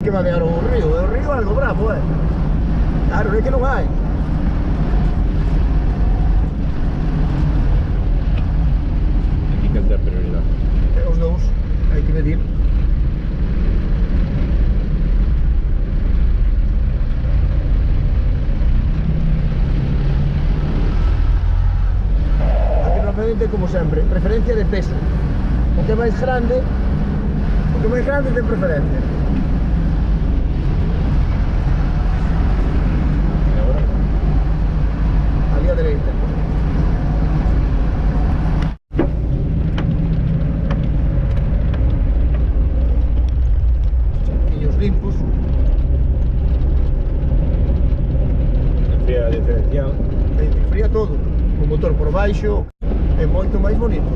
que vadear o río é algo bravo, claro, é que non hai. Aquí que ter prioridade. Os dous, hai que medir. Aquí normalmente, como sempre, preferencia de peso. O que é máis grande ten preferencia. E agora? Ali á dereita. Chanquillos limpos. Enfría a diferencial. Fría todo. O motor por baixo é moito máis bonito.